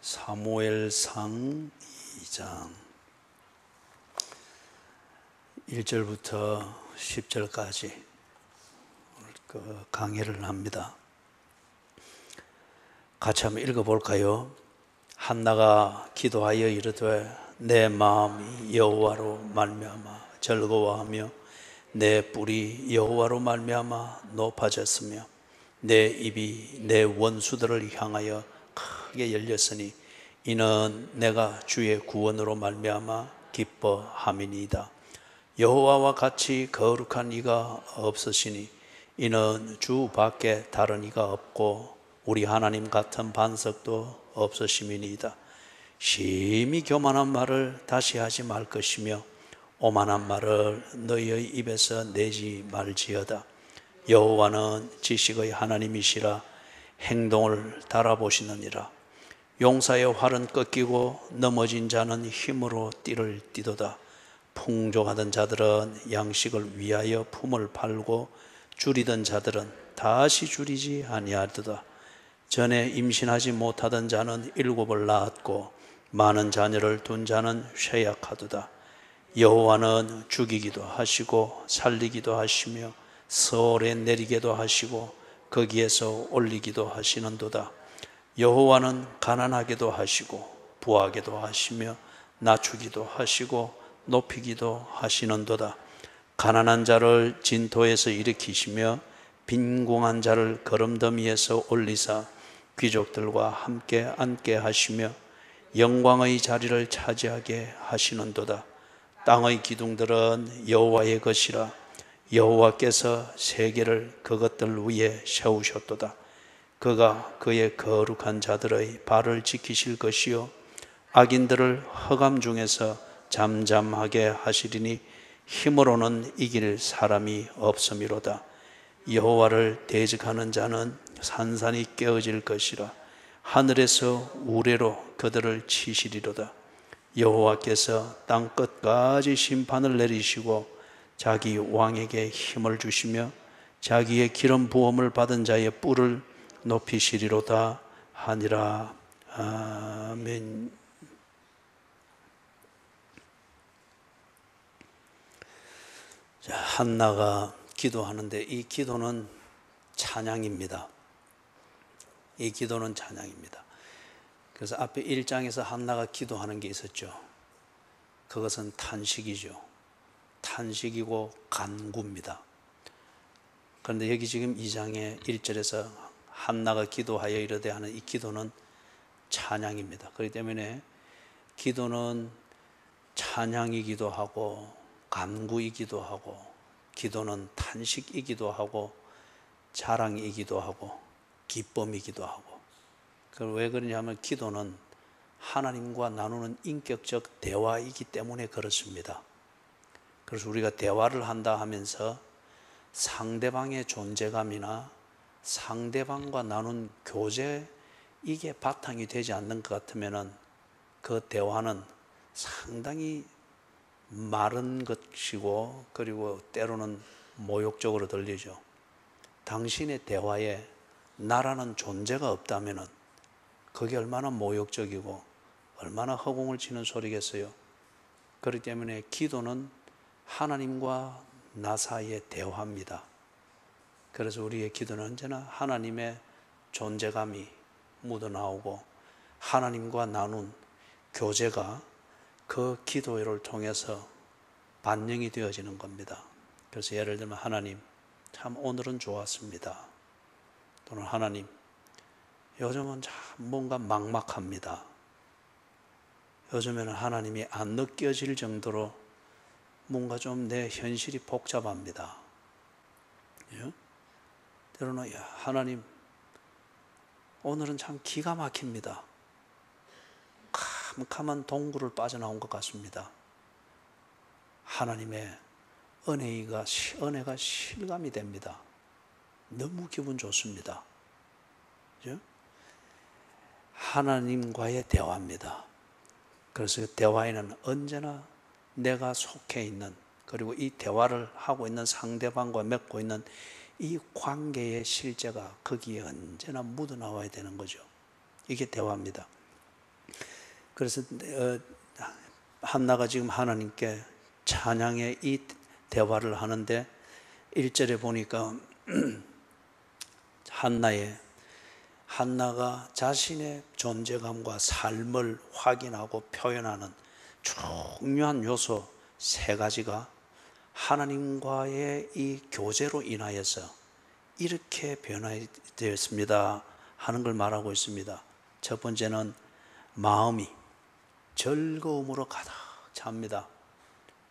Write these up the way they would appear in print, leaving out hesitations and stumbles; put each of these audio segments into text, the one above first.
사무엘상 2장 1절부터 10절까지 강의를 합니다. 같이 한번 읽어볼까요? 한나가 기도하여 이르되 내 마음이 여호와로 말미암아 즐거워하며 내 뿔이 여호와로 말미암아 높아졌으며 내 입이 내 원수들을 향하여 크게 열렸으니 이는 내가 주의 구원으로 말미암아 기뻐함이니이다. 여호와와 같이 거룩한 이가 없으시니 이는 주 밖에 다른 이가 없고 우리 하나님 같은 반석도 없으심이니이다. 심히 교만한 말을 다시 하지 말 것이며 오만한 말을 너희의 입에서 내지 말지어다. 여호와는 지식의 하나님이시라 행동을 달아보시느니라. 용사의 활은 꺾이고 넘어진 자는 힘으로 띠를 띠도다. 풍족하던 자들은 양식을 위하여 품을 팔고 줄이던 자들은 다시 줄이지 아니하도다. 전에 임신하지 못하던 자는 7을 낳았고 많은 자녀를 둔 자는 쇠약하도다. 여호와는 죽이기도 하시고 살리기도 하시며 서울에 내리게도 하시고 거기에서 올리기도 하시는도다. 여호와는 가난하게도 하시고 부하게도 하시며 낮추기도 하시고 높이기도 하시는도다. 가난한 자를 진토에서 일으키시며 빈궁한 자를 거름더미에서 올리사 귀족들과 함께 앉게 하시며 영광의 자리를 차지하게 하시는도다. 땅의 기둥들은 여호와의 것이라 여호와께서 세계를 그것들 위에 세우셨도다. 그가 그의 거룩한 자들의 발을 지키실 것이요 악인들을 흑암 중에서 잠잠하게 하시리니 힘으로는 이길 사람이 없음이로다. 여호와를 대적하는 자는 산산이 깨어질 것이라 하늘에서 우레로 그들을 치시리로다. 여호와께서 땅 끝까지 심판을 내리시고 자기 왕에게 힘을 주시며 자기의 기름 부음을 받은 자의 뿔을 높이시리로다 하니라. 아멘. 자, 한나가 기도하는데 이 기도는 찬양입니다. 이 기도는 찬양입니다. 그래서 앞에 1장에서 한나가 기도하는 게 있었죠. 그것은 탄식이죠. 탄식이고 간구입니다. 그런데 여기 지금 2장의 1절에서 한나가 기도하여 이르되 하는 이 기도는 찬양입니다. 그렇기 때문에 기도는 찬양이기도 하고 간구이기도 하고 기도는 탄식이기도 하고 자랑이기도 하고 기쁨이기도 하고. 왜 그러냐면 기도는 하나님과 나누는 인격적 대화이기 때문에 그렇습니다. 그래서 우리가 대화를 한다 하면서 상대방의 존재감이나 상대방과 나눈 교제 이게 바탕이 되지 않는 것 같으면 그 대화는 상당히 마른 것이고 그리고 때로는 모욕적으로 들리죠. 당신의 대화에 나라는 존재가 없다면 그게 얼마나 모욕적이고 얼마나 허공을 치는 소리겠어요. 그렇기 때문에 기도는 하나님과 나 사이의 대화입니다. 그래서 우리의 기도는 언제나 하나님의 존재감이 묻어나오고 하나님과 나눈 교제가 그 기도를 통해서 반영이 되어지는 겁니다. 그래서 예를 들면 하나님 참 오늘은 좋았습니다. 또는 하나님 요즘은 참 뭔가 막막합니다. 요즘에는 하나님이 안 느껴질 정도로 뭔가 좀 내 현실이 복잡합니다. 예? 때로는 하나님 오늘은 참 기가 막힙니다. 캄캄한 동굴을 빠져나온 것 같습니다. 하나님의 은혜가 실감이 됩니다. 너무 기분 좋습니다. 그죠? 하나님과의 대화입니다. 그래서 대화에는 언제나 내가 속해 있는 그리고 이 대화를 하고 있는 상대방과 맺고 있는 이 관계의 실제가 거기에 언제나 묻어나와야 되는 거죠. 이게 대화입니다. 그래서 한나가 지금 하나님께 찬양의 이 대화를 하는데 1절에 보니까 한나가 자신의 존재감과 삶을 확인하고 표현하는 중요한 요소 3가지가 하나님과의 이 교제로 인하여서 이렇게 변화되었습니다 하는 걸 말하고 있습니다. 첫 번째는 마음이 즐거움으로 가득 찹니다.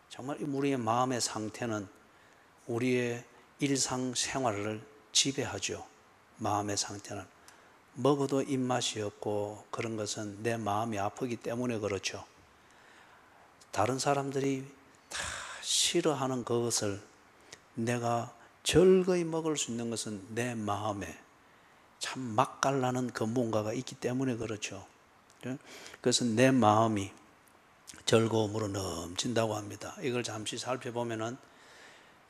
정말 우리의 마음의 상태는 우리의 일상생활을 지배하죠. 마음의 상태는 먹어도 입맛이 없고 그런 것은 내 마음이 아프기 때문에 그렇죠. 다른 사람들이 다 싫어하는 그것을 내가 즐거이 먹을 수 있는 것은 내 마음에 참 맛깔나는 그 뭔가가 있기 때문에 그렇죠. 그래서 내 마음이 즐거움으로 넘친다고 합니다. 이걸 잠시 살펴보면은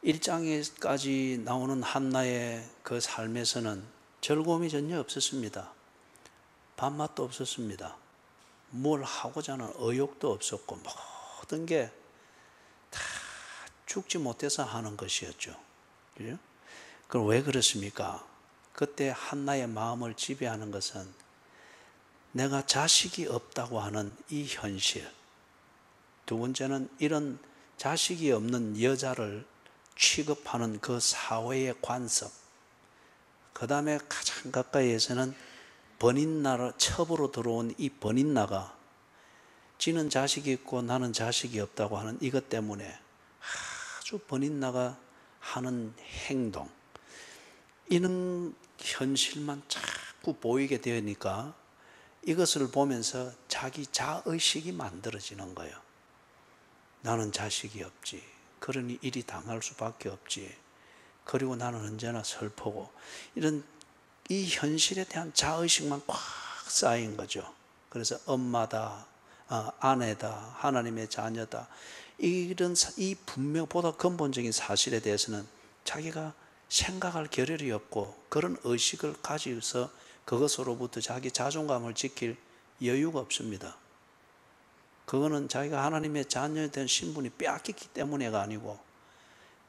1장에까지 나오는 한나의 그 삶에서는 즐거움이 전혀 없었습니다. 밥맛도 없었습니다. 뭘 하고자 하는 의욕도 없었고 모든 게 다 죽지 못해서 하는 것이었죠. 그럼 왜 그렇습니까? 그때 한나의 마음을 지배하는 것은 내가 자식이 없다고 하는 이 현실, 두 번째는 이런 자식이 없는 여자를 취급하는 그 사회의 관습, 그 다음에 가장 가까이에서는 번인나라 첩으로 들어온 이 번인나가 지는 자식이 있고 나는 자식이 없다고 하는 이것 때문에 아주 번인나가 하는 행동, 이런 현실만 자꾸 보이게 되니까 이것을 보면서 자기 자의식이 만들어지는 거예요. 나는 자식이 없지. 그러니 일이 당할 수밖에 없지. 그리고 나는 언제나 슬프고, 이런 이 현실에 대한 자의식만 꽉 쌓인 거죠. 그래서 엄마다, 아내다, 하나님의 자녀다, 이런 이 분명보다 근본적인 사실에 대해서는 자기가 생각할 겨를이 없고 그런 의식을 가지고서 그것으로부터 자기 자존감을 지킬 여유가 없습니다. 그거는 자기가 하나님의 자녀에 대한 신분이 빼앗겼기 때문에가 아니고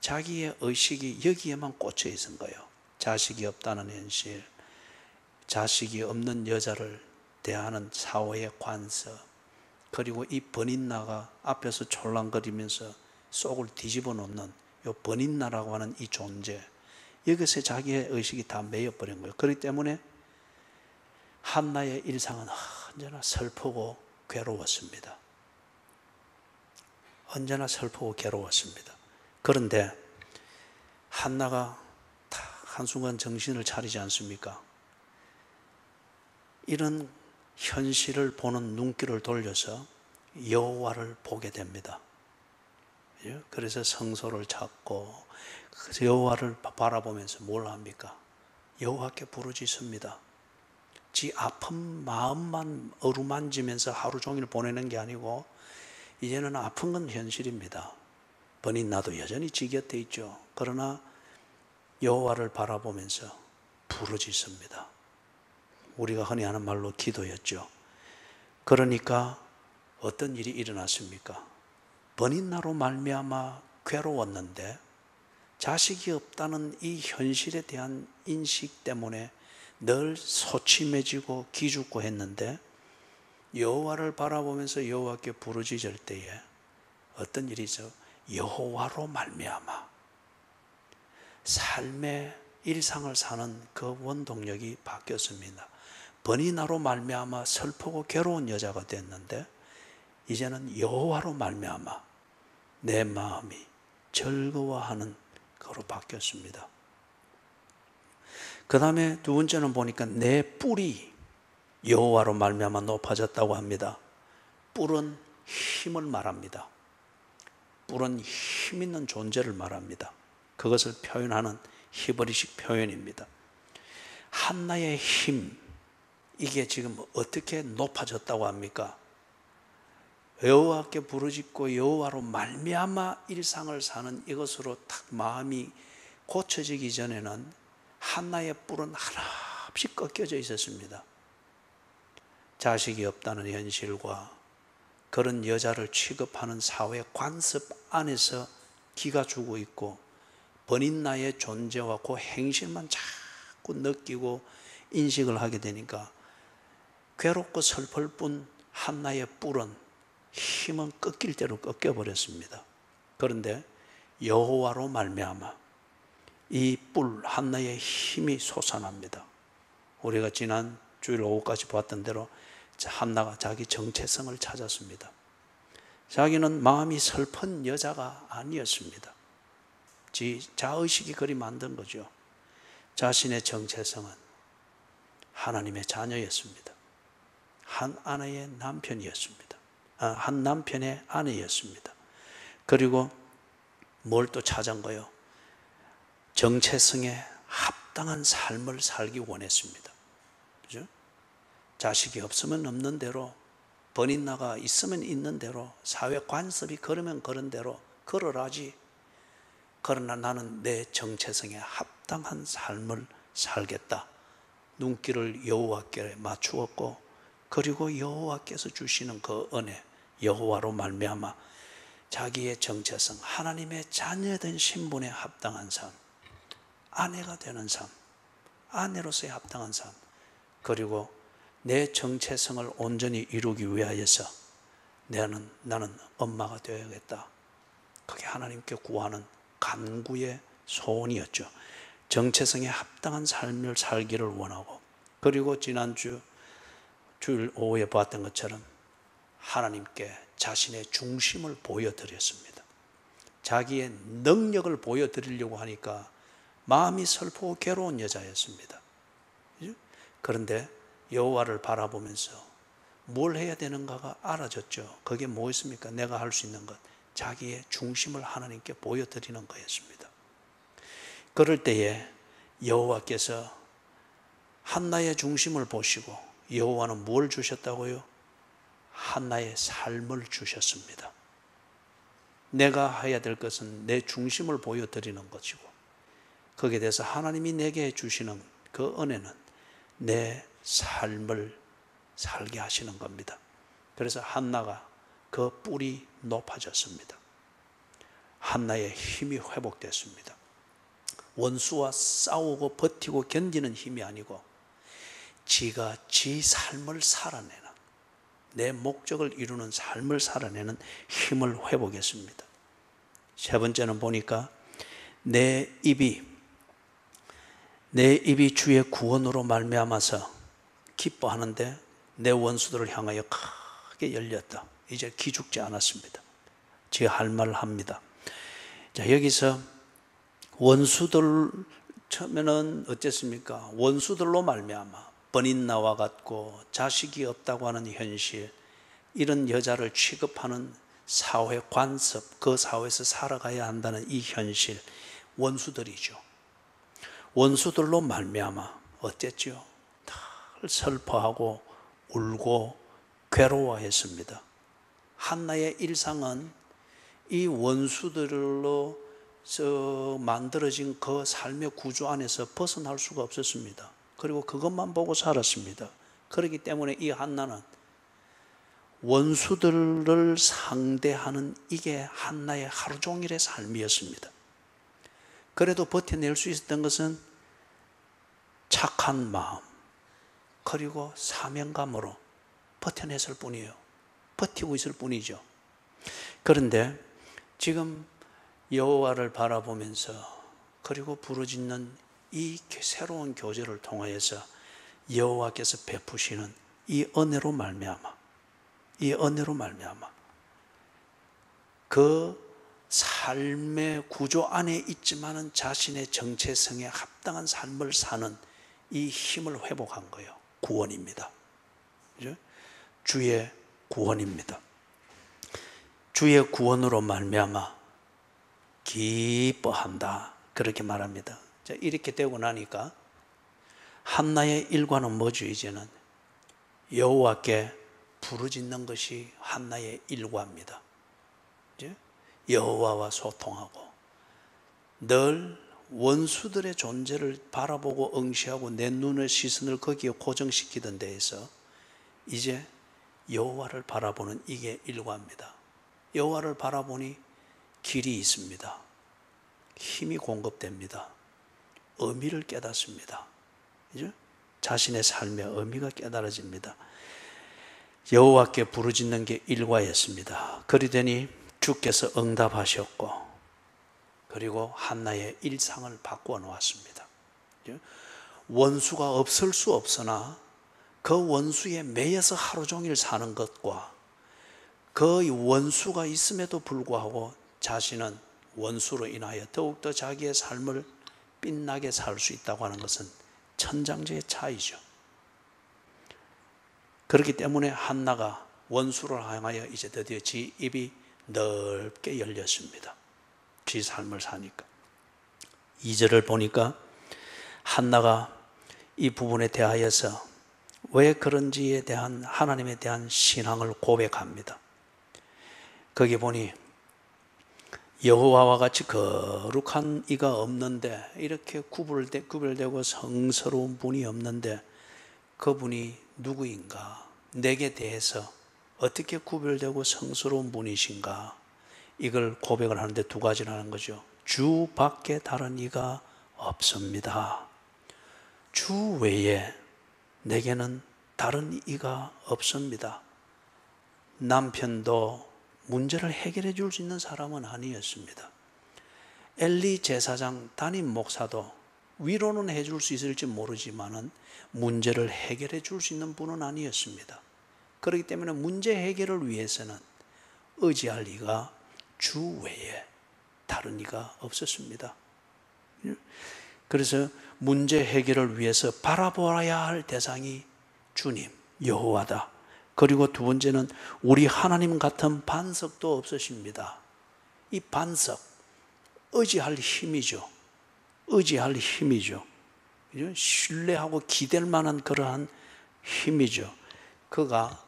자기의 의식이 여기에만 꽂혀 있은 거예요. 자식이 없다는 현실, 자식이 없는 여자를 대하는 사회의 관습, 그리고 이 번인나가 앞에서 촐랑거리면서 속을 뒤집어 놓는 이 번인나라고 하는 이 존재, 여기서 자기의 의식이 다 매여버린 거예요. 그렇기 때문에 한나의 일상은 언제나 슬프고 괴로웠습니다. 언제나 슬프고 괴로웠습니다. 그런데 한나가 한순간 정신을 차리지 않습니까? 이런 현실을 보는 눈길을 돌려서 여호와를 보게 됩니다. 그래서 성소를 찾고 여호와를 바라보면서 뭘 합니까? 여호와께 부르짖습니다. 지 아픈 마음만 어루만지면서 하루 종일 보내는 게 아니고 이제는 아픈 건 현실입니다. 번인나도 여전히 지 곁에 있죠. 그러나 여호와를 바라보면서 부르짖습니다. 우리가 흔히 하는 말로 기도였죠. 그러니까 어떤 일이 일어났습니까? 번인나로 말미암아 괴로웠는데 자식이 없다는 이 현실에 대한 인식 때문에 늘 소침해지고 기죽고 했는데 여호와를 바라보면서 여호와께 부르짖을 때에 어떤 일이죠? 여호와로 말미암아 삶의 일상을 사는 그 원동력이 바뀌었습니다. 번인나로 말미암아 슬프고 괴로운 여자가 됐는데 이제는 여호와로 말미암아 내 마음이 즐거워하는 거로 바뀌었습니다. 그 다음에 두 번째는 보니까 내 뿔이 여호와로 말미암아 높아졌다고 합니다. 뿔은 힘을 말합니다. 뿔은 힘 있는 존재를 말합니다. 그것을 표현하는 히브리식 표현입니다. 한나의 힘, 이게 지금 어떻게 높아졌다고 합니까? 여호와께 부르짖고 여호와로 말미암아 일상을 사는 이것으로 딱 마음이 고쳐지기 전에는 한나의 뿔은 하나없이 꺾여져 있었습니다. 자식이 없다는 현실과 그런 여자를 취급하는 사회 관습 안에서 기가 죽어 있고 버린나의 존재와 그 행실만 자꾸 느끼고 인식을 하게 되니까 괴롭고 슬플 뿐 한나의 뿔은 힘은 꺾일 대로 꺾여버렸습니다. 그런데 여호와로 말미암아 이 뿔 한나의 힘이 솟아납니다. 우리가 지난 주일 오후까지 봤던 대로 한나가 자기 정체성을 찾았습니다. 자기는 마음이 슬픈 여자가 아니었습니다. 자의식이 그리 만든 거죠. 자신의 정체성은 하나님의 자녀였습니다. 한 아내의 남편이었습니다. 한 남편의 아내였습니다. 그리고 뭘 또 찾은 거요? 정체성에 합당한 삶을 살기 원했습니다. 그죠? 자식이 없으면 없는 대로, 버린나가 있으면 있는 대로, 사회 관습이 그러면 그런 대로 걸어라지. 그러나 나는 내 정체성에 합당한 삶을 살겠다. 눈길을 여호와께 맞추었고, 그리고 여호와께서 주시는 그 은혜, 여호와로 말미암아 자기의 정체성, 하나님의 자녀된 신분에 합당한 삶, 아내가 되는 삶, 아내로서의 합당한 삶, 그리고 내 정체성을 온전히 이루기 위하여서 나는 엄마가 되어야겠다. 그게 하나님께 구하는 간구의 소원이었죠. 정체성에 합당한 삶을 살기를 원하고, 그리고 지난주 주일 오후에 봤던 것처럼 하나님께 자신의 중심을 보여드렸습니다. 자기의 능력을 보여드리려고 하니까 마음이 슬프고 괴로운 여자였습니다. 그런데 여호와를 바라보면서 뭘 해야 되는가가 알아졌죠. 그게 뭐였습니까? 내가 할 수 있는 것, 자기의 중심을 하나님께 보여드리는 거였습니다. 그럴 때에 여호와께서 한나의 중심을 보시고, 여호와는 뭘 주셨다고요? 한나의 삶을 주셨습니다. 내가 해야 될 것은 내 중심을 보여드리는 것이고, 거기에 대해서 하나님이 내게 주시는 그 은혜는 내 삶을 살게 하시는 겁니다. 그래서 한나가 그 뿔이 높아졌습니다. 한나의 힘이 회복됐습니다. 원수와 싸우고 버티고 견디는 힘이 아니고 지가 지 삶을 살아내는, 내 목적을 이루는 삶을 살아내는 힘을 회복했습니다. 세 번째는 보니까 내 입이 주의 구원으로 말미암아서 기뻐하는데 내 원수들을 향하여 크게 열렸다. 이제 기죽지 않았습니다. 제 할 말을 합니다. 자, 여기서 원수들, 처음에는 어땠습니까? 원수들로 말미암아 버린나와 같고 자식이 없다고 하는 현실, 이런 여자를 취급하는 사회 관습, 그 사회에서 살아가야 한다는 이 현실, 원수들이죠. 원수들로 말미암아 어쨌죠? 늘 슬퍼하고 울고 괴로워했습니다. 한나의 일상은 이 원수들로 만들어진 그 삶의 구조 안에서 벗어날 수가 없었습니다. 그리고 그것만 보고 살았습니다. 그렇기 때문에 이 한나는 원수들을 상대하는 이게 한나의 하루 종일의 삶이었습니다. 그래도 버텨낼 수 있었던 것은 착한 마음, 그리고 사명감으로 버텨냈을 뿐이에요. 버티고 있을 뿐이죠. 그런데 지금 여호와를 바라보면서, 그리고 부르짖는 이 새로운 교제를 통하여서 여호와께서 베푸시는 이 은혜로 말미암아, 그 삶의 구조 안에 있지만은 자신의 정체성에 합당한 삶을 사는 이 힘을 회복한 거예요. 구원입니다. 그죠? 주의 구원입니다. 주의 구원으로 말미암아 기뻐한다, 그렇게 말합니다. 자, 이렇게 되고 나니까 한나의 일과는 뭐죠? 이제는 여호와께 부르짖는 것이 한나의 일과입니다. 여호와와 소통하고 늘 원수들의 존재를 바라보고 응시하고 내 눈의 시선을 거기에 고정시키던 데에서 이제 여호와를 바라보는 이게 일과입니다. 여호와를 바라보니 길이 있습니다. 힘이 공급됩니다. 의미를 깨닫습니다. 그죠? 자신의 삶의 의미가 깨달아집니다. 여호와께 부르짖는 게 일과였습니다. 그리되니 주께서 응답하셨고, 그리고 한나의 일상을 바꾸어 놓았습니다. 원수가 없을 수 없으나 그 원수에 매여서 하루 종일 사는 것과 그 원수가 있음에도 불구하고 자신은 원수로 인하여 더욱더 자기의 삶을 빛나게 살 수 있다고 하는 것은 천장제의 차이죠. 그렇기 때문에 한나가 원수를 향하여 이제 드디어 지 입이 넓게 열렸습니다. 지 삶을 사니까. 2절을 보니까 한나가 이 부분에 대하여서 왜 그런지에 대한 하나님에 대한 신앙을 고백합니다. 거기 보니 여호와와 같이 거룩한 이가 없는데, 이렇게 구별되고 성스러운 분이 없는데 그분이 누구인가? 내게 대해서 어떻게 구별되고 성스러운 분이신가? 이걸 고백을 하는데 두 가지를 하는 거죠. 주 밖에 다른 이가 없습니다. 주 외에 내게는 다른 이가 없습니다. 남편도 문제를 해결해 줄 수 있는 사람은 아니었습니다. 엘리 제사장 담임 목사도 위로는 해줄 수 있을지 모르지만은 문제를 해결해 줄 수 있는 분은 아니었습니다. 그렇기 때문에 문제 해결을 위해서는 의지할 이가 주 외에 다른 이가 없었습니다. 그래서 문제 해결을 위해서 바라보아야 할 대상이 주님, 여호와다. 그리고 두 번째는 우리 하나님 같은 반석도 없으십니다. 이 반석, 의지할 힘이죠. 의지할 힘이죠. 신뢰하고 기댈 만한 그러한 힘이죠. 그가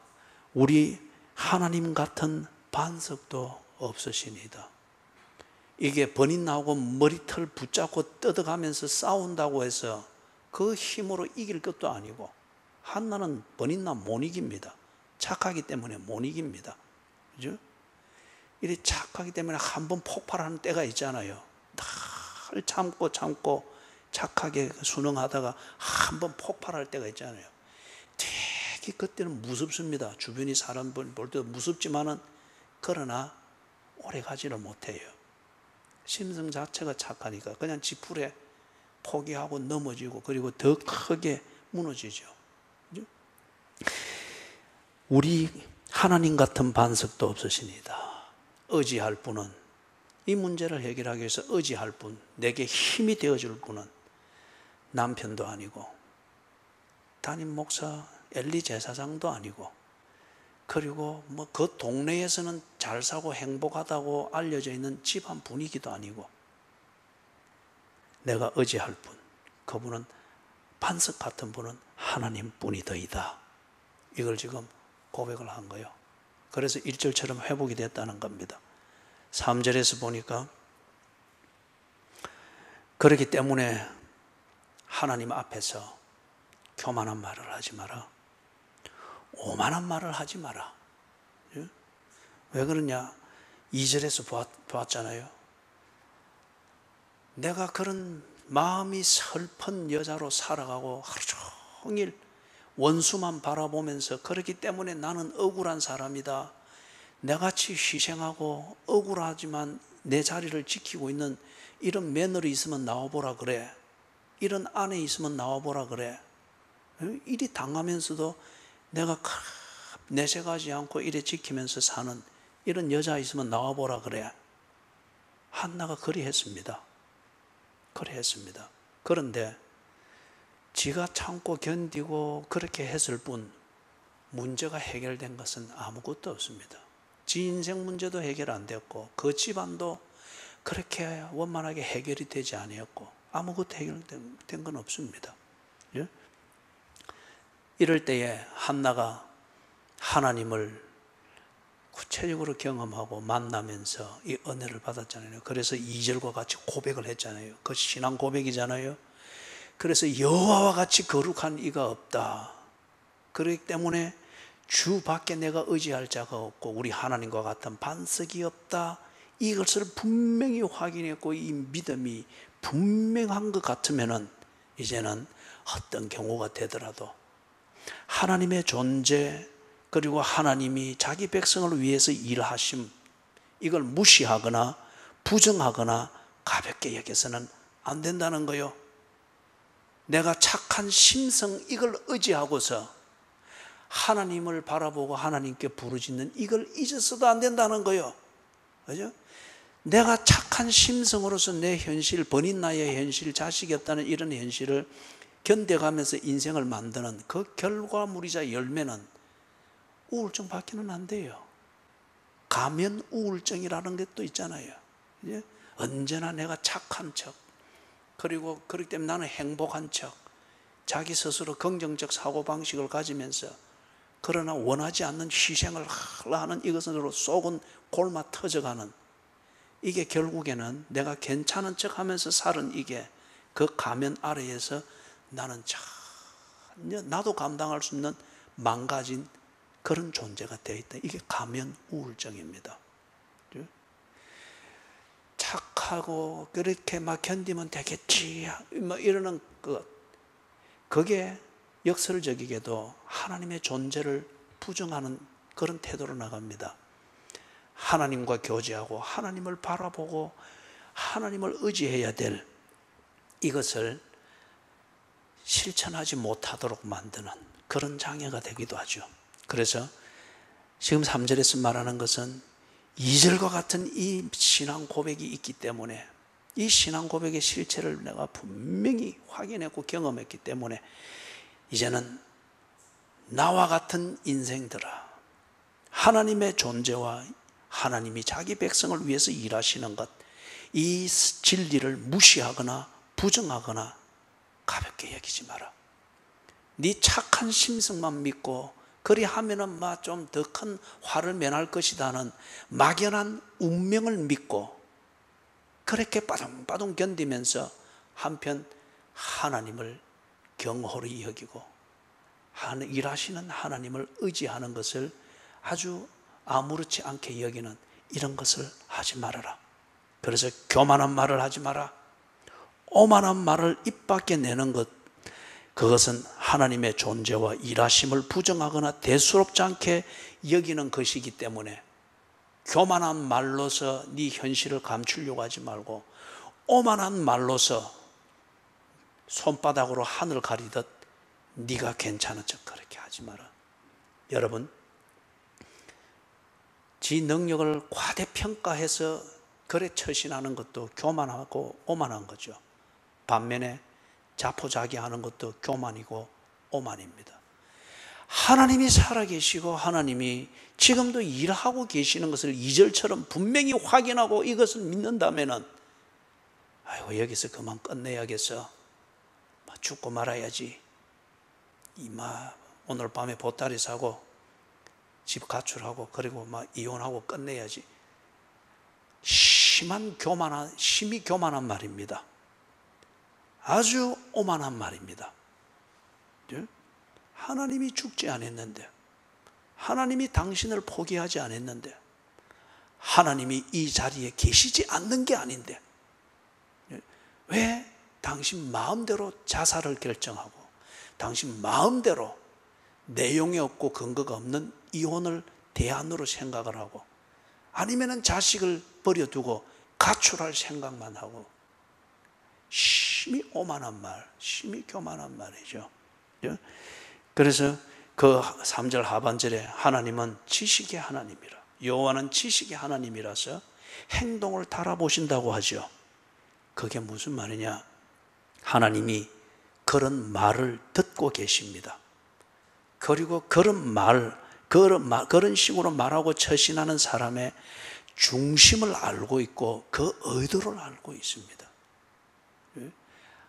우리 하나님 같은 반석도 없으시니다. 이게 번인 나오고 머리털 붙잡고 뜯어가면서 싸운다고 해서 그 힘으로 이길 것도 아니고, 한나는 번인 나 못 이깁니다. 착하기 때문에 못 이깁니다. 그죠? 이래 착하기 때문에 한번 폭발하는 때가 있잖아요. 늘 참고 착하게 순응하다가 한번 폭발할 때가 있잖아요. 되게 그때는 무섭습니다. 주변이 사람들 볼 때도 무섭지만은, 그러나 오래 가지를 못해요. 심성 자체가 착하니까 그냥 지풀에 포기하고 넘어지고, 그리고 더 크게 무너지죠. 그죠? 우리 하나님 같은 반석도 없으시니다. 의지할 분은, 이 문제를 해결하기 위해서 의지할 분, 내게 힘이 되어줄 분은 남편도 아니고 담임 목사 엘리 제사장도 아니고, 그리고 뭐 그 동네에서는 잘 사고 행복하다고 알려져 있는 집안 분위기도 아니고, 내가 의지할 분, 그분은 반석 같은 분은 하나님 뿐이더이다. 이걸 지금 고백을 한 거예요. 그래서 1절처럼 회복이 됐다는 겁니다. 3절에서 보니까, 그렇기 때문에 하나님 앞에서 교만한 말을 하지 마라. 오만한 말을 하지 마라. 왜 그러냐? 2절에서 보았잖아요. 내가 그런 마음이 슬픈 여자로 살아가고 하루 종일 원수만 바라보면서, 그렇기 때문에 나는 억울한 사람이다. 내같이 희생하고 억울하지만 내 자리를 지키고 있는 이런 며느리 있으면 나와보라 그래. 이런 아내 있으면 나와보라 그래. 이리 당하면서도 내가 내색하지 않고 이래 지키면서 사는 이런 여자 있으면 나와보라 그래. 한나가 그리했습니다. 그리했습니다. 그런데 지가 참고 견디고 그렇게 했을 뿐 문제가 해결된 것은 아무것도 없습니다. 지 인생 문제도 해결 안 됐고, 그 집안도 그렇게 원만하게 해결이 되지 아니었고, 아무것도 해결된 건 없습니다. 예? 이럴 때에 한나가 하나님을 구체적으로 경험하고 만나면서 이 은혜를 받았잖아요. 그래서 2절과 같이 고백을 했잖아요. 그 신앙 고백이잖아요. 그래서 여호와와 같이 거룩한 이가 없다. 그렇기 때문에 주밖에 내가 의지할 자가 없고 우리 하나님과 같은 반석이 없다. 이것을 분명히 확인했고 이 믿음이 분명한 것 같으면은 이제는 어떤 경우가 되더라도 하나님의 존재 그리고 하나님이 자기 백성을 위해서 일하심 이걸 무시하거나 부정하거나 가볍게 여겨서는 안 된다는 거요. 내가 착한 심성 이걸 의지하고서 하나님을 바라보고 하나님께 부르짖는 이걸 잊어서도 안 된다는 거요. 그죠? 내가 착한 심성으로서 내 현실, 번인 나의 현실, 자식이 없다는 이런 현실을 견뎌가면서 인생을 만드는 그 결과물이자 열매는 우울증 밖에는 안 돼요. 가면 우울증이라는 게 또 있잖아요. 그죠? 언제나 내가 착한 척, 그리고 그렇기 때문에 나는 행복한 척, 자기 스스로 긍정적 사고방식을 가지면서 그러나 원하지 않는 희생을 하는 이것으로 속은 골마 터져가는 이게 결국에는 내가 괜찮은 척 하면서 살은 이게 그 가면 아래에서 나는 전혀 나도 감당할 수 없는 망가진 그런 존재가 되어 있다. 이게 가면 우울증입니다. 착하고 그렇게 막 견디면 되겠지 막 이러는 것 그게 역설적이게도 하나님의 존재를 부정하는 그런 태도로 나갑니다. 하나님과 교제하고 하나님을 바라보고 하나님을 의지해야 될 이것을 실천하지 못하도록 만드는 그런 장애가 되기도 하죠. 그래서 지금 3절에서 말하는 것은 2절과 같은 이 신앙 고백이 있기 때문에 이 신앙 고백의 실체를 내가 분명히 확인했고 경험했기 때문에 이제는 나와 같은 인생들아 하나님의 존재와 하나님이 자기 백성을 위해서 일하시는 것 이 진리를 무시하거나 부정하거나 가볍게 여기지 마라. 네 착한 심성만 믿고 그리하면은 막 좀 더 큰 화를 면할 것이다는 막연한 운명을 믿고 그렇게 빠둥빠둥 견디면서 한편 하나님을 경홀히 여기고 일하시는 하나님을 의지하는 것을 아주 아무렇지 않게 여기는 이런 것을 하지 말아라. 그래서 교만한 말을 하지 마라. 오만한 말을 입 밖에 내는 것 그것은 하나님의 존재와 일하심을 부정하거나 대수롭지 않게 여기는 것이기 때문에 교만한 말로서 네 현실을 감추려고 하지 말고 오만한 말로서 손바닥으로 하늘 가리듯 네가 괜찮은 척 그렇게 하지 마라. 여러분 지 능력을 과대평가해서 그래 처신하는 것도 교만하고 오만한 거죠. 반면에 자포자기하는 것도 교만이고 오만입니다. 하나님이 살아계시고 하나님이 지금도 일하고 계시는 것을 2절처럼 분명히 확인하고 이것을 믿는다면 아이고 여기서 그만 끝내야겠어. 죽고 말아야지. 오늘 밤에 보따리 사고 집 가출하고 그리고 이혼하고 끝내야지. 심히 교만한 말입니다. 아주 오만한 말입니다. 하나님이 죽지 않았는데 하나님이 당신을 포기하지 않았는데 하나님이 이 자리에 계시지 않는 게 아닌데 왜 당신 마음대로 자살을 결정하고 당신 마음대로 내용이 없고 근거가 없는 이혼을 대안으로 생각을 하고 아니면은 자식을 버려두고 가출할 생각만 하고 심히 오만한 말, 심히 교만한 말이죠. 그래서 그 3절 하반절에 하나님은 지식의 하나님이라 여호와는 지식의 하나님이라서 행동을 달아보신다고 하죠. 그게 무슨 말이냐? 하나님이 그런 말을 듣고 계십니다. 그리고 그런 식으로 말하고 처신하는 사람의 중심을 알고 있고 그 의도를 알고 있습니다.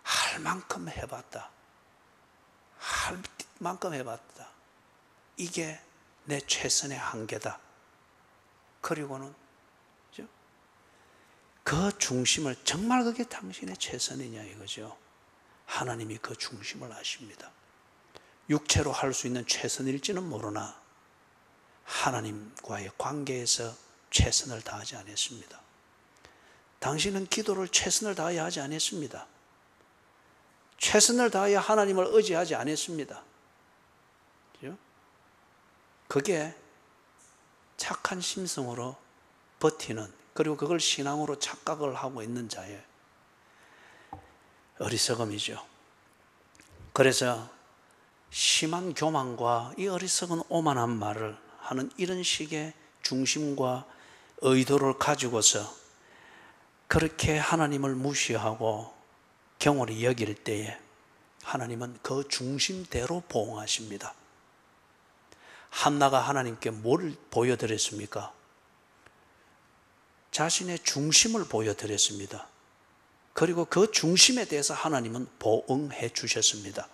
할 만큼 해봤다. 할 만큼 해봤다. 이게 내 최선의 한계다. 그리고는 그 중심을 정말 그게 당신의 최선이냐 이거죠. 하나님이 그 중심을 아십니다. 육체로 할 수 있는 최선일지는 모르나 하나님과의 관계에서 최선을 다하지 않았습니다. 당신은 기도를 최선을 다해야 하지 않았습니다. 최선을 다해야 하나님을 의지하지 않았습니다. 그게 착한 심성으로 버티는, 그리고 그걸 신앙으로 착각을 하고 있는 자의 어리석음이죠. 그래서 심한 교만과 이 어리석은 오만한 말을 하는 이런 식의 중심과 의도를 가지고서 그렇게 하나님을 무시하고 경홀히 여길 때에 하나님은 그 중심대로 보응하십니다. 한나가 하나님께 뭘 보여드렸습니까? 자신의 중심을 보여드렸습니다. 그리고 그 중심에 대해서 하나님은 보응해 주셨습니다.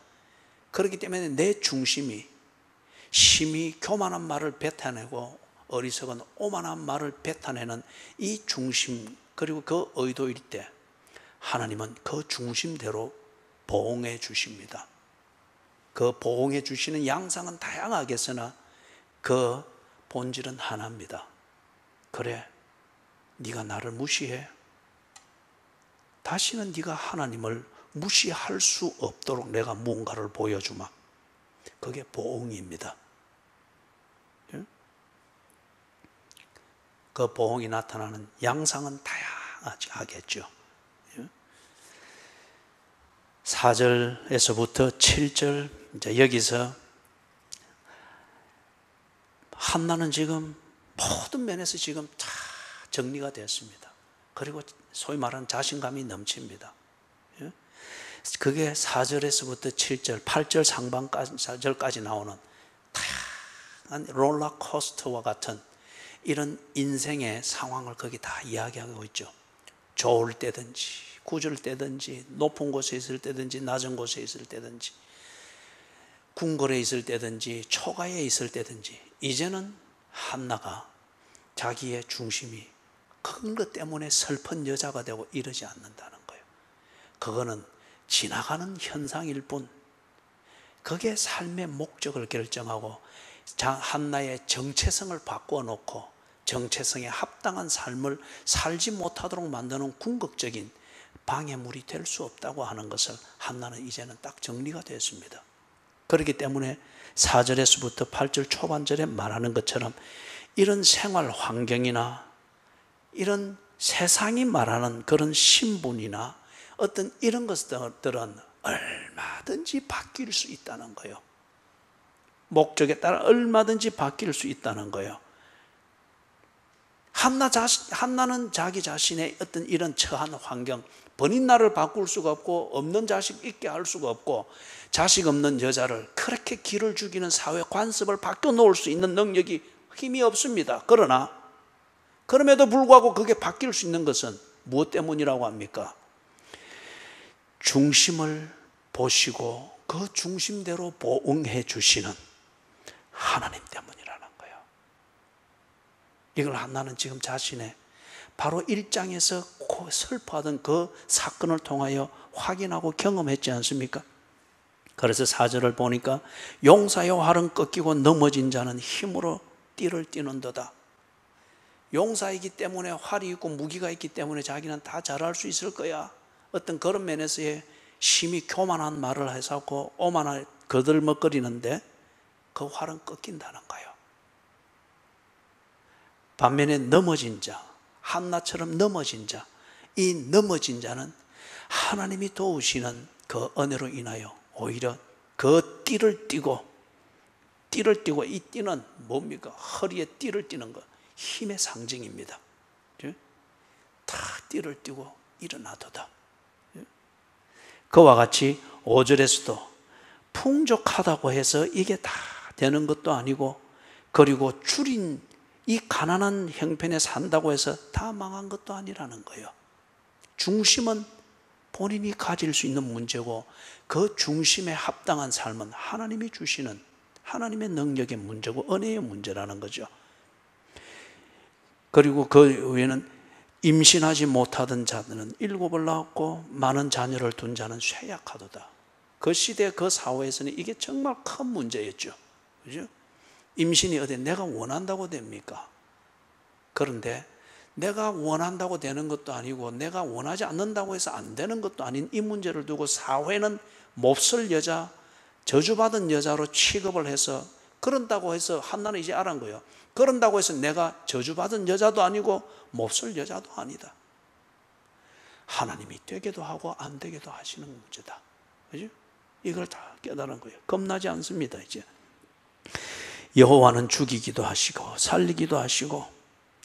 그렇기 때문에 내 중심이 심히 교만한 말을 뱉어내고 어리석은 오만한 말을 뱉어내는 이 중심, 그리고 그 의도일 때 하나님은 그 중심대로 보응해 주십니다. 그 보응해 주시는 양상은 다양하겠으나 그 본질은 하나입니다. 그래, 네가 나를 무시해? 다시는 네가 하나님을 무시할 수 없도록 내가 무언가를 보여주마. 그게 보응입니다. 그 보응이 나타나는 양상은 다양하겠죠. 4절에서부터 7절, 이제 여기서 한나는 지금 모든 면에서 지금 다 정리가 되었습니다. 그리고 소위 말하는 자신감이 넘칩니다. 그게 4절에서부터 7절, 8절 상반까지 4절까지 나오는 다양한 롤러코스터와 같은 이런 인생의 상황을 거기 다 이야기하고 있죠. 좋을 때든지 구줄 때든지 높은 곳에 있을 때든지 낮은 곳에 있을 때든지 궁궐에 있을 때든지 초가에 있을 때든지 이제는 한나가 자기의 중심이 큰 것 때문에 슬픈 여자가 되고 이러지 않는다는 거예요. 그거는 지나가는 현상일 뿐, 그게 삶의 목적을 결정하고 한나의 정체성을 바꾸어 놓고 정체성에 합당한 삶을 살지 못하도록 만드는 궁극적인 방해물이 될 수 없다고 하는 것을 한나는 이제는 딱 정리가 되었습니다. 그렇기 때문에 4절에서부터 8절 초반절에 말하는 것처럼 이런 생활 환경이나 이런 세상이 말하는 그런 신분이나 어떤 이런 것들은 얼마든지 바뀔 수 있다는 거예요. 목적에 따라 얼마든지 바뀔 수 있다는 거예요. 한나는 자기 자신의 어떤 이런 처한 환경, 본인 나를 바꿀 수가 없고 없는 자식 있게 할 수가 없고 자식 없는 여자를 그렇게 기를 죽이는 사회 관습을 바꿔 놓을 수 있는 능력이 힘이 없습니다. 그럼에도 불구하고 그게 바뀔 수 있는 것은 무엇 때문이라고 합니까? 중심을 보시고 그 중심대로 보응해 주시는 하나님 때문이라는 거예요. 이걸 한나는 지금 자신의 바로 1장에서 슬퍼하던 그 사건을 통하여 확인하고 경험했지 않습니까? 그래서 4절을 보니까 용사의 활은 꺾이고 넘어진 자는 힘으로 띠를 띠는도다. 용사이기 때문에 활이 있고 무기가 있기 때문에 자기는 다 잘할 수 있을 거야. 어떤 그런 면에서의 심히 교만한 말을 해서 오만한 거들먹거리는데 그 활은 꺾인다는 거예요. 반면에 넘어진 자, 한나처럼 넘어진 자, 이 넘어진 자는 하나님이 도우시는 그 은혜로 인하여 오히려 그 띠를 띠고 이 띠는 뭡니까? 허리에 띠를 띠는 것, 힘의 상징입니다. 다 띠를 띠고 일어나도다. 그와 같이 5절에서도 풍족하다고 해서 이게 다 되는 것도 아니고, 그리고 줄인 이 가난한 형편에 산다고 해서 다 망한 것도 아니라는 거예요. 중심은 본인이 가질 수 있는 문제고 그 중심에 합당한 삶은 하나님이 주시는 하나님의 능력의 문제고 은혜의 문제라는 거죠. 그리고 그 외에는 임신하지 못하던 자들은 7을 낳았고 많은 자녀를 둔 자는 쇠약하도다. 그 시대 그 사회에서는 이게 정말 큰 문제였죠. 그죠? 임신이 어디 내가 원한다고 됩니까? 그런데 내가 원한다고 되는 것도 아니고 내가 원하지 않는다고 해서 안 되는 것도 아닌 이 문제를 두고 사회는 몹쓸 여자, 저주받은 여자로 취급을 해서, 그런다고 해서 한나는 이제 알은 거예요. 그런다고 해서 내가 저주받은 여자도 아니고 몹쓸 여자도 아니다. 하나님이 되게도 하고 안 되게도 하시는 문제다. 그죠? 이걸 다 깨달은 거예요. 겁나지 않습니다. 이제 여호와는 죽이기도 하시고 살리기도 하시고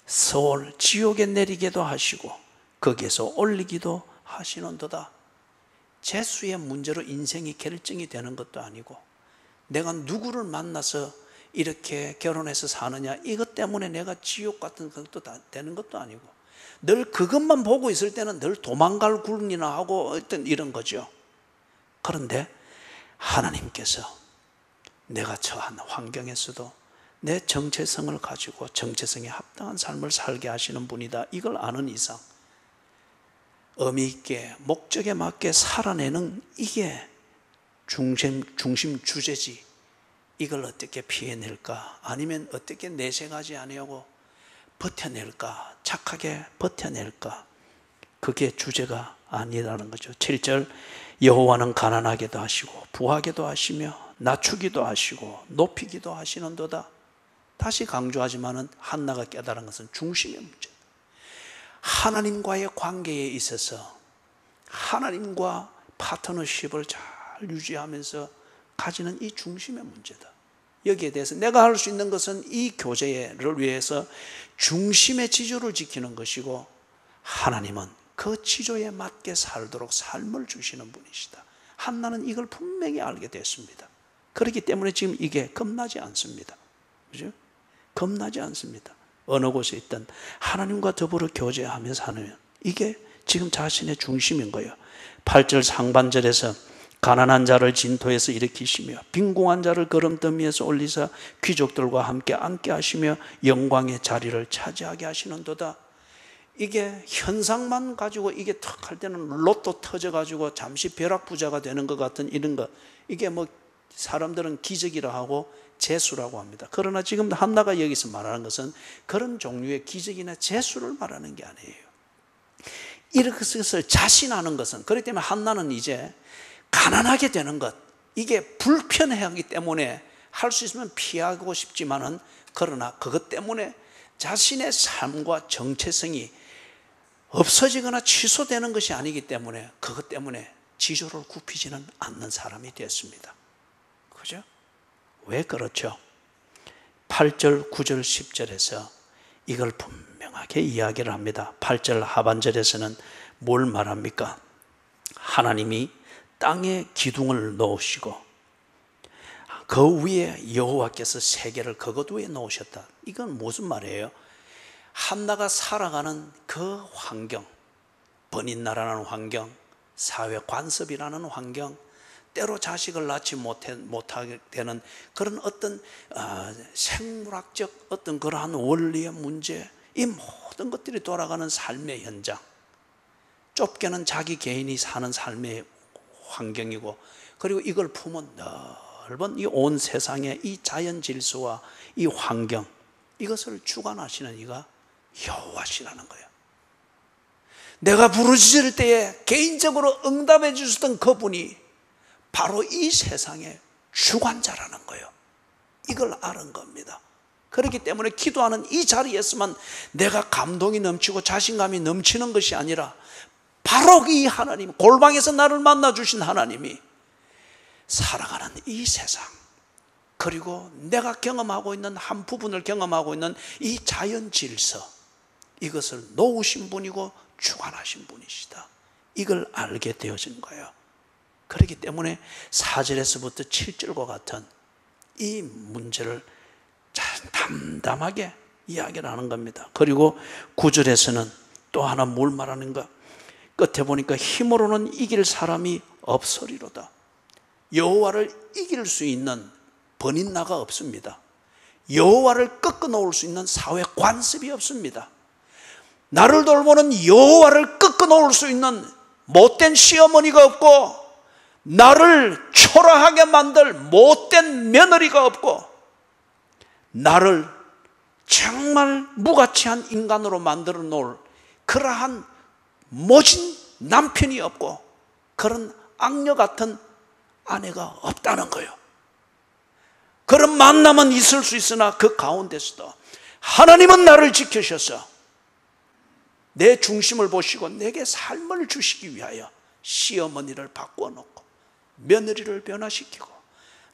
서울 지옥에 내리게도 하시고 거기에서 올리기도 하시는도다. 재수의 문제로 인생이 결정이 되는 것도 아니고 내가 누구를 만나서 이렇게 결혼해서 사느냐 이것 때문에 내가 지옥 같은 것도 다 되는 것도 아니고 늘 그것만 보고 있을 때는 늘 도망갈 굴이나 하고 어떤 이런 거죠. 그런데 하나님께서 내가 처한 환경에서도 내 정체성을 가지고 정체성에 합당한 삶을 살게 하시는 분이다. 이걸 아는 이상 의미 있게 목적에 맞게 살아내는 이게 중심 주제지. 이걸 어떻게 피해낼까? 아니면 어떻게 내색하지 아니하고 버텨낼까? 착하게 버텨낼까? 그게 주제가 아니라는 거죠. 7절 여호와는 가난하게도 하시고 부하게도 하시며 낮추기도 하시고 높이기도 하시는도다. 다시 강조하지만은 한나가 깨달은 것은 중심의 문제다. 하나님과의 관계에 있어서 하나님과 파트너십을 잘 유지하면서 가지는 이 중심의 문제다. 여기에 대해서 내가 할 수 있는 것은 이 교제를 위해서 중심의 지조를 지키는 것이고 하나님은 그 지조에 맞게 살도록 삶을 주시는 분이시다. 한나는 이걸 분명히 알게 됐습니다. 그렇기 때문에 지금 이게 겁나지 않습니다. 그죠? 겁나지 않습니다. 어느 곳에 있든 하나님과 더불어 교제하며 사는 이게 지금 자신의 중심인 거예요. 8절 상반절에서 가난한 자를 진토에서 일으키시며 빈궁한 자를 거름더미에서 올리사 귀족들과 함께 앉게 하시며 영광의 자리를 차지하게 하시는도다. 이게 현상만 가지고 이게 턱 할 때는 로또 터져가지고 잠시 벼락부자가 되는 것 같은 이런 것, 이게 뭐 사람들은 기적이라 하고 재수라고 합니다. 그러나 지금 한나가 여기서 말하는 것은 그런 종류의 기적이나 재수를 말하는 게 아니에요. 이것을 자신하는 것은, 그렇기 때문에 한나는 이제 가난하게 되는 것, 이게 불편해하기 때문에 할 수 있으면 피하고 싶지만은, 그러나 그것 때문에 자신의 삶과 정체성이 없어지거나 취소되는 것이 아니기 때문에 그것 때문에 지조를 굽히지는 않는 사람이 됐습니다. 그죠? 왜 그렇죠? 8절, 9절, 10절에서 이걸 분명하게 이야기를 합니다. 8절 하반절에서는 뭘 말합니까? 하나님이 땅에 기둥을 놓으시고 그 위에 여호와께서 세계를 그것 위에 놓으셨다. 이건 무슨 말이에요? 한나가 살아가는 그 환경, 번인나라는 환경, 사회 관습이라는 환경, 때로 자식을 낳지 못하게 되는 그런 어떤 생물학적 어떤 그러한 원리의 문제, 이 모든 것들이 돌아가는 삶의 현장, 좁게는 자기 개인이 사는 삶의 환경이고, 그리고 이걸 품은 넓은 이 온 세상의 이 자연 질서와 이 환경, 이것을 주관하시는 이가 여호와시라는 거예요. 내가 부르짖을 때에 개인적으로 응답해 주셨던 그분이 바로 이 세상의 주관자라는 거예요. 이걸 아는 겁니다. 그렇기 때문에 기도하는 이 자리에서만 내가 감동이 넘치고 자신감이 넘치는 것이 아니라 바로 이 하나님, 골방에서 나를 만나 주신 하나님이 살아가는 이 세상, 그리고 내가 경험하고 있는 한 부분을 경험하고 있는 이 자연 질서, 이것을 놓으신 분이고 주관하신 분이시다. 이걸 알게 되어진 거예요. 그렇기 때문에 4절에서부터 7절과 같은 이 문제를 담담하게 이야기를 하는 겁니다. 그리고 9절에서는 또 하나 뭘 말하는가? 끝에 보니까 힘으로는 이길 사람이 없으리로다. 여호와를 이길 수 있는 번인나가 없습니다. 여호와를 꺾어 놓을 수 있는 사회 관습이 없습니다. 나를 돌보는 여호와를 꺾어 놓을 수 있는 못된 시어머니가 없고, 나를 초라하게 만들 못된 며느리가 없고, 나를 정말 무가치한 인간으로 만들어 놓을 그러한 모진 남편이 없고 그런 악녀 같은 아내가 없다는 거예요. 그런 만남은 있을 수 있으나 그 가운데서도 하나님은 나를 지키셔서 내 중심을 보시고 내게 삶을 주시기 위하여 시어머니를 바꿔놓고 며느리를 변화시키고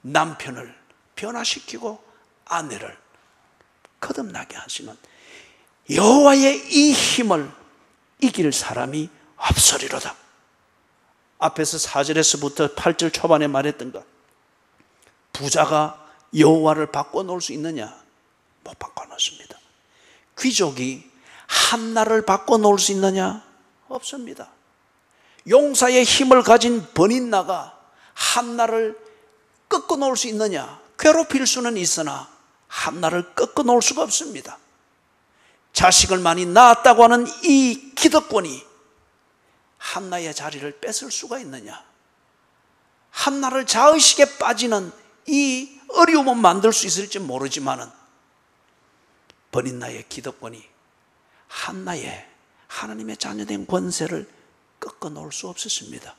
남편을 변화시키고 아내를 거듭나게 하시는 여호와의 이 힘을 이길 사람이 없으리로다. 앞에서 4절에서부터 8절 초반에 말했던 것, 부자가 여호와를 바꿔놓을 수 있느냐? 못 바꿔놓습니다. 귀족이 한나를 바꿔놓을 수 있느냐? 없습니다. 용사의 힘을 가진 버닌나가 한나를 꺾어놓을 수 있느냐? 괴롭힐 수는 있으나 한나를 꺾어놓을 수가 없습니다. 자식을 많이 낳았다고 하는 이 기득권이 한나의 자리를 뺏을 수가 있느냐? 한나를 자의식에 빠지는 이 어려움은 만들 수 있을지 모르지만은 버닌나의 기득권이 한나의 하나님의 자녀된 권세를 꺾어 놓을 수 없었습니다.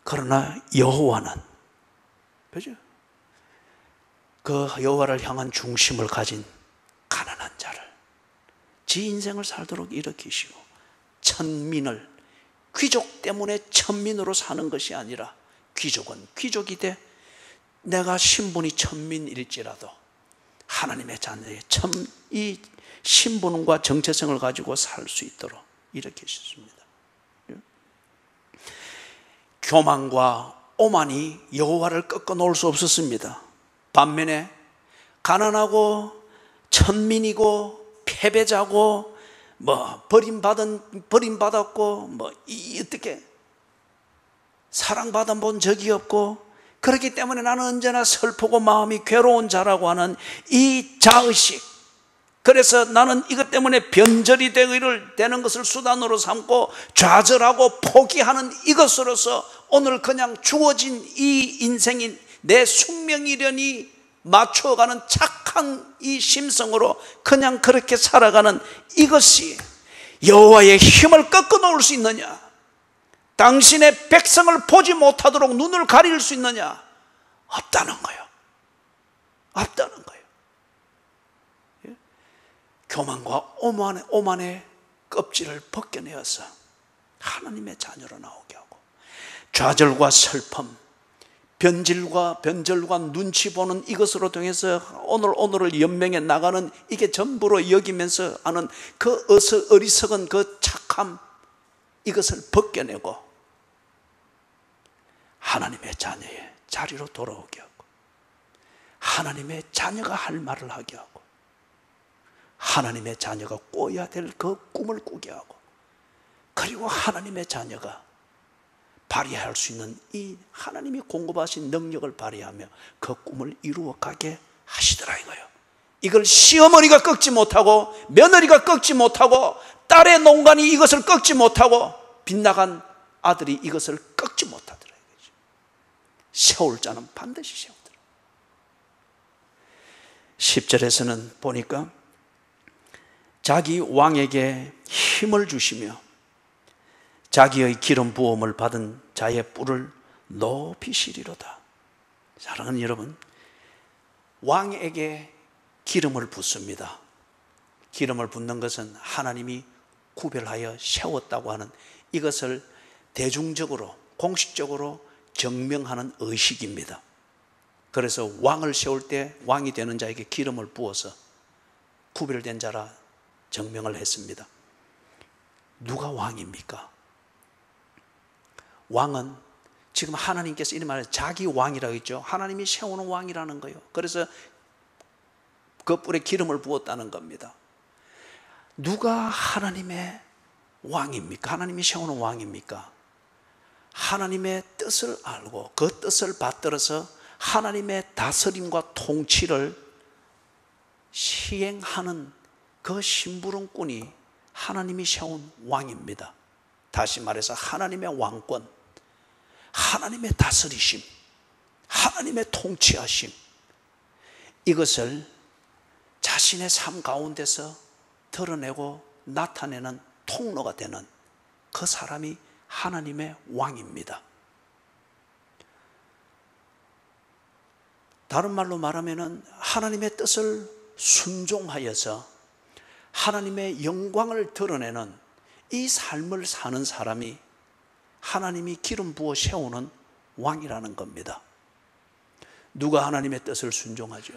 그러나 여호와는, 그죠? 그 여호와를 향한 중심을 가진 가난한 자를 지 인생을 살도록 일으키시고 천민을, 귀족 때문에 천민으로 사는 것이 아니라 귀족은 귀족이 돼 내가 신분이 천민일지라도 하나님의 자녀의 이 신분과 정체성을 가지고 살 수 있도록 일으키셨습니다. 교만과 오만이 여호와를 꺾어 놓을 수 없었습니다. 반면에 가난하고 천민이고 패배자고 버림받았고 어떻게 사랑받아 본 적이 없고 그렇기 때문에 나는 언제나 슬프고 마음이 괴로운 자라고 하는 이 자의식, 그래서 나는 이것 때문에 변절이 되는 것을 수단으로 삼고 좌절하고 포기하는 이것으로서 오늘 그냥 주어진 이 인생인 내 숙명이려니 맞춰가는 착한 이 심성으로 그냥 그렇게 살아가는 이것이 여호와의 힘을 꺾어 놓을 수 있느냐? 당신의 백성을 보지 못하도록 눈을 가릴 수 있느냐? 없다는 거예요. 없다는 거예요. 교만과 오만의 껍질을 벗겨내어서 하나님의 자녀로 나오게 하고 좌절과 슬픔, 변절과 눈치 보는 이것으로 통해서 오늘을 연명해 나가는 이게 전부로 여기면서 하는 그 어리석은 그 착함, 이것을 벗겨내고 하나님의 자녀의 자리로 돌아오게 하고 하나님의 자녀가 할 말을 하게 하고 하나님의 자녀가 꿔야 될 그 꿈을 꾸게 하고 그리고 하나님의 자녀가 발휘할 수 있는 이 하나님이 공급하신 능력을 발휘하며 그 꿈을 이루어가게 하시더라 이거예요. 이걸 시어머니가 꺾지 못하고 며느리가 꺾지 못하고 딸의 농간이 이것을 꺾지 못하고 빗나간 아들이 이것을 꺾지 못하더라 이거죠. 세울 자는 반드시 세우더라. 10절에서는 보니까 자기 왕에게 힘을 주시며 자기의 기름 부음을 받은 자의 뿔을 높이시리로다. 사랑하는 여러분, 왕에게 기름을 붓습니다. 기름을 붓는 것은 하나님이 구별하여 세웠다고 하는 이것을 대중적으로 공식적으로 증명하는 의식입니다. 그래서 왕을 세울 때 왕이 되는 자에게 기름을 부어서 구별된 자라 증명을 했습니다. 누가 왕입니까? 왕은 지금 하나님께서 이런 말을 자기 왕이라고 했죠. 하나님이 세우는 왕이라는 거예요. 그래서 그 뿔에 기름을 부었다는 겁니다. 누가 하나님의 왕입니까? 하나님이 세우는 왕입니까? 하나님의 뜻을 알고 그 뜻을 받들어서 하나님의 다스림과 통치를 시행하는 그 심부름꾼이 하나님이 세운 왕입니다. 다시 말해서 하나님의 왕권, 하나님의 다스리심, 하나님의 통치하심, 이것을 자신의 삶 가운데서 드러내고 나타내는 통로가 되는 그 사람이 하나님의 왕입니다. 다른 말로 말하면 하나님의 뜻을 순종하여서 하나님의 영광을 드러내는 이 삶을 사는 사람이 하나님이 기름 부어 세우는 왕이라는 겁니다. 누가 하나님의 뜻을 순종하죠?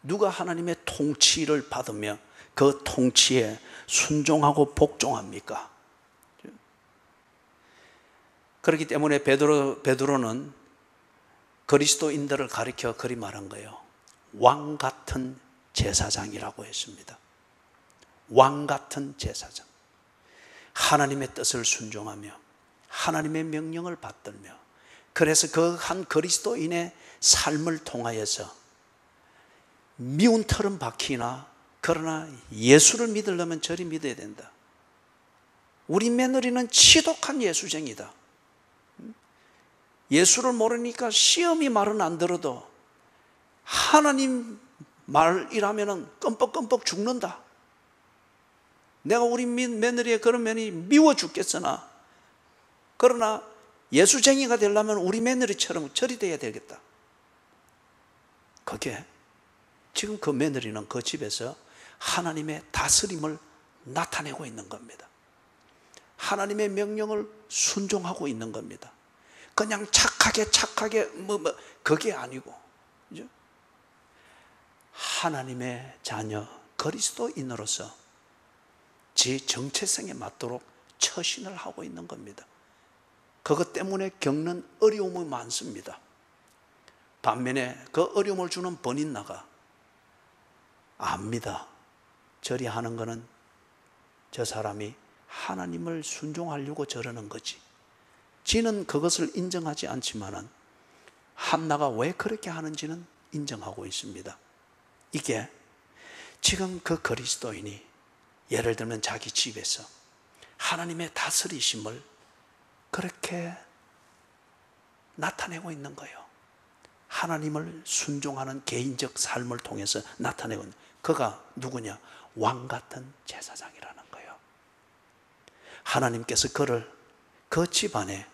누가 하나님의 통치를 받으며 그 통치에 순종하고 복종합니까? 그렇기 때문에 베드로는 그리스도인들을 가리켜 그리 말한 거예요. 왕 같은 제사장이라고 했습니다. 왕 같은 제사장. 하나님의 뜻을 순종하며 하나님의 명령을 받들며, 그래서 그 한 그리스도인의 삶을 통하여서 미운 털은 박히나 그러나 예수를 믿으려면 저리 믿어야 된다. 우리 며느리는 지독한 예수쟁이다. 예수를 모르니까 시험이 말은 안 들어도 하나님 말이라면 끔뻑끔뻑 죽는다. 내가 우리 며느리의 그런 면이 미워 죽겠으나, 그러나 예수쟁이가 되려면 우리 며느리처럼 저리 돼야 되겠다. 그게 지금 그 며느리는 그 집에서 하나님의 다스림을 나타내고 있는 겁니다. 하나님의 명령을 순종하고 있는 겁니다. 그냥 착하게 그게 아니고, 그죠? 하나님의 자녀 그리스도인으로서 제 정체성에 맞도록 처신을 하고 있는 겁니다. 그것 때문에 겪는 어려움이 많습니다. 반면에 그 어려움을 주는 번인나가 압니다. 저리 하는 거는 저 사람이 하나님을 순종하려고 저러는 거지. 지는 그것을 인정하지 않지만은 한나가 왜 그렇게 하는지는 인정하고 있습니다. 이게 지금 그 그리스도인이 예를 들면 자기 집에서 하나님의 다스리심을 그렇게 나타내고 있는 거예요. 하나님을 순종하는 개인적 삶을 통해서 나타내고 있는, 그가 누구냐? 왕 같은 제사장이라는 거예요. 하나님께서 그를 그 집안에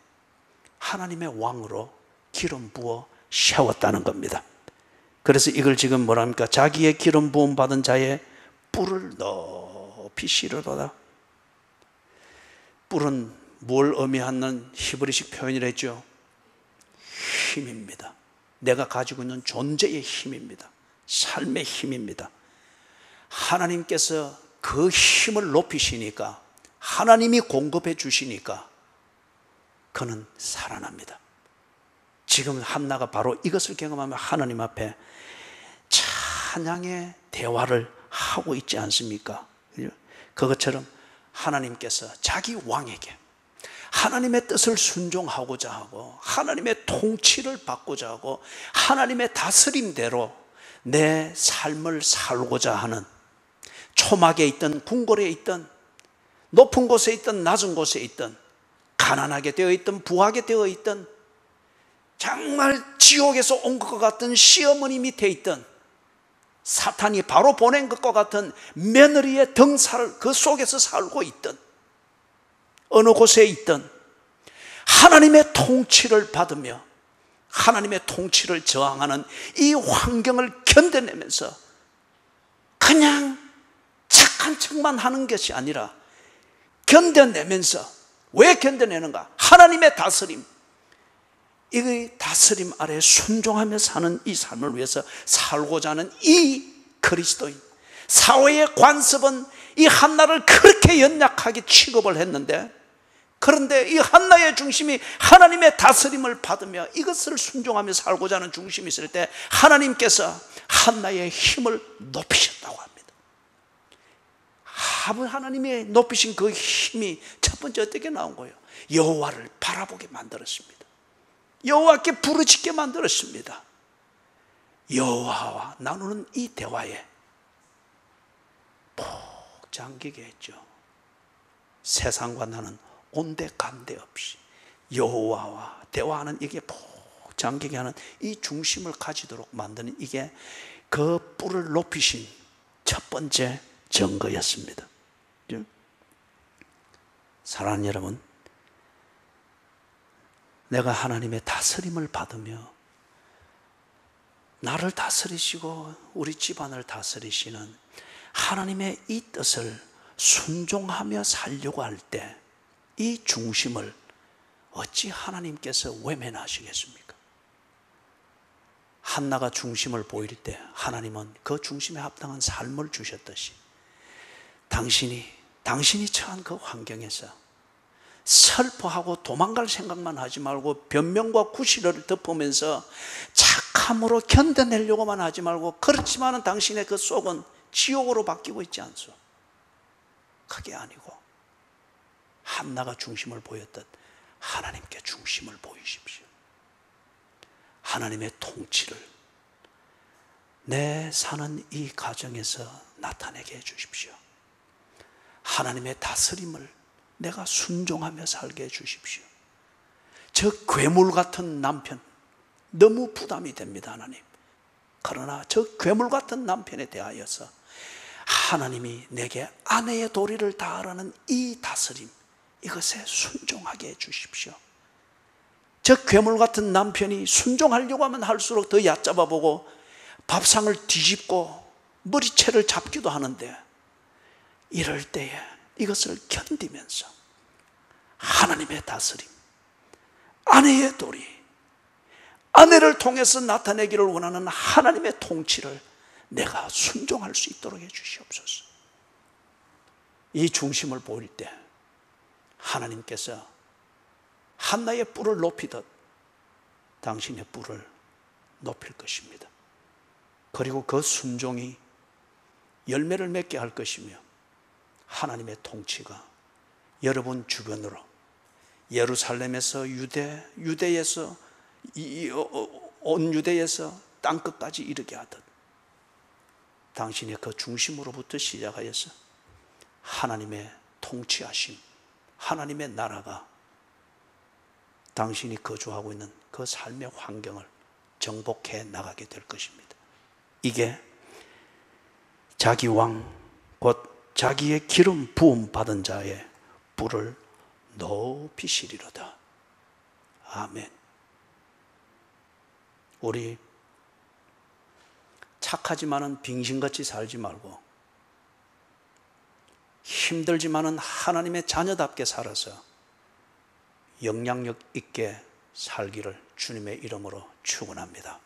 하나님의 왕으로 기름 부어 세웠다는 겁니다. 그래서 이걸 지금 뭐랍니까? 자기의 기름 부음 받은 자의 뿔을 높이 실으로다. 뿔은 뭘 의미하는 히브리식 표현이랬죠? 힘입니다. 내가 가지고 있는 존재의 힘입니다. 삶의 힘입니다. 하나님께서 그 힘을 높이시니까, 하나님이 공급해 주시니까 그는 살아납니다. 지금 한나가 바로 이것을 경험하며 하나님 앞에 찬양의 대화를 하고 있지 않습니까? 그것처럼 하나님께서 자기 왕에게 하나님의 뜻을 순종하고자 하고 하나님의 통치를 받고자 하고 하나님의 다스림대로 내 삶을 살고자 하는, 초막에 있든 궁궐에 있든 높은 곳에 있든 낮은 곳에 있든 가난하게 되어 있든 부하게 되어 있든 정말 지옥에서 온 것 같은 시어머니 밑에 있든 사탄이 바로 보낸 것과 같은 며느리의 등살을 그 속에서 살고 있든 어느 곳에 있든 하나님의 통치를 받으며 하나님의 통치를 저항하는 이 환경을 견뎌내면서 그냥 착한 척만 하는 것이 아니라 견뎌내면서, 왜 견뎌내는가? 하나님의 다스림, 이 다스림 아래 순종하며 사는 이 삶을 위해서 살고자 하는 이 그리스도인, 사회의 관습은 이 한나를 그렇게 연약하게 취급을 했는데, 그런데 이 한나의 중심이 하나님의 다스림을 받으며 이것을 순종하며 살고자 하는 중심이 있을 때 하나님께서 한나의 힘을 높이셨다고 합니다. 하나님이 높이신 그 힘이 첫 번째 어떻게 나온 거예요? 여호와를 바라보게 만들었습니다. 여호와께 부르짖게 만들었습니다. 여호와와 나누는 이 대화에 푹 잠기게 했죠. 세상과 나는 온데간데 없이 여호와와 대화하는 이게 푹 잠기게 하는 이 중심을 가지도록 만드는 이게 그 뿔을 높이신 첫 번째 증거였습니다. 사랑하는 여러분, 내가 하나님의 다스림을 받으며 나를 다스리시고 우리 집안을 다스리시는 하나님의 이 뜻을 순종하며 살려고 할 때 이 중심을 어찌 하나님께서 외면하시겠습니까? 한나가 중심을 보일 때 하나님은 그 중심에 합당한 삶을 주셨듯이 당신이 처한 그 환경에서 슬퍼하고 도망갈 생각만 하지 말고 변명과 구실을 덮으면서 착함으로 견뎌내려고만 하지 말고, 그렇지만 당신의 그 속은 지옥으로 바뀌고 있지 않소? 그게 아니고 한나가 중심을 보였듯 하나님께 중심을 보이십시오. 하나님의 통치를 내 사는 이 가정에서 나타내게 해주십시오. 하나님의 다스림을 내가 순종하며 살게 해주십시오. 저 괴물 같은 남편 너무 부담이 됩니다, 하나님. 그러나 저 괴물 같은 남편에 대하여서 하나님이 내게 아내의 도리를 다하라는 이 다스림, 이것에 순종하게 해주십시오. 저 괴물 같은 남편이 순종하려고 하면 할수록 더 얕잡아 보고 밥상을 뒤집고 머리채를 잡기도 하는데, 이럴 때에 이것을 견디면서 하나님의 다스림, 아내의 도리, 아내를 통해서 나타내기를 원하는 하나님의 통치를 내가 순종할 수 있도록 해주시옵소서. 이 중심을 보일 때 하나님께서 한나의 뿔을 높이듯 당신의 뿔을 높일 것입니다. 그리고 그 순종이 열매를 맺게 할 것이며 하나님의 통치가 여러분 주변으로, 예루살렘에서 유대에서 온 유대에서 땅끝까지 이르게 하듯 당신의 그 중심으로부터 시작하여서 하나님의 통치하심, 하나님의 나라가 당신이 거주하고 있는 그 삶의 환경을 정복해 나가게 될 것입니다. 이게 자기 왕, 곧 자기의 기름 부음 받은 자의 뿔을 높이시리로다. 아멘. 우리 착하지만은 빙신같이 살지 말고 힘들지만은 하나님의 자녀답게 살아서 영향력 있게 살기를 주님의 이름으로 축원합니다.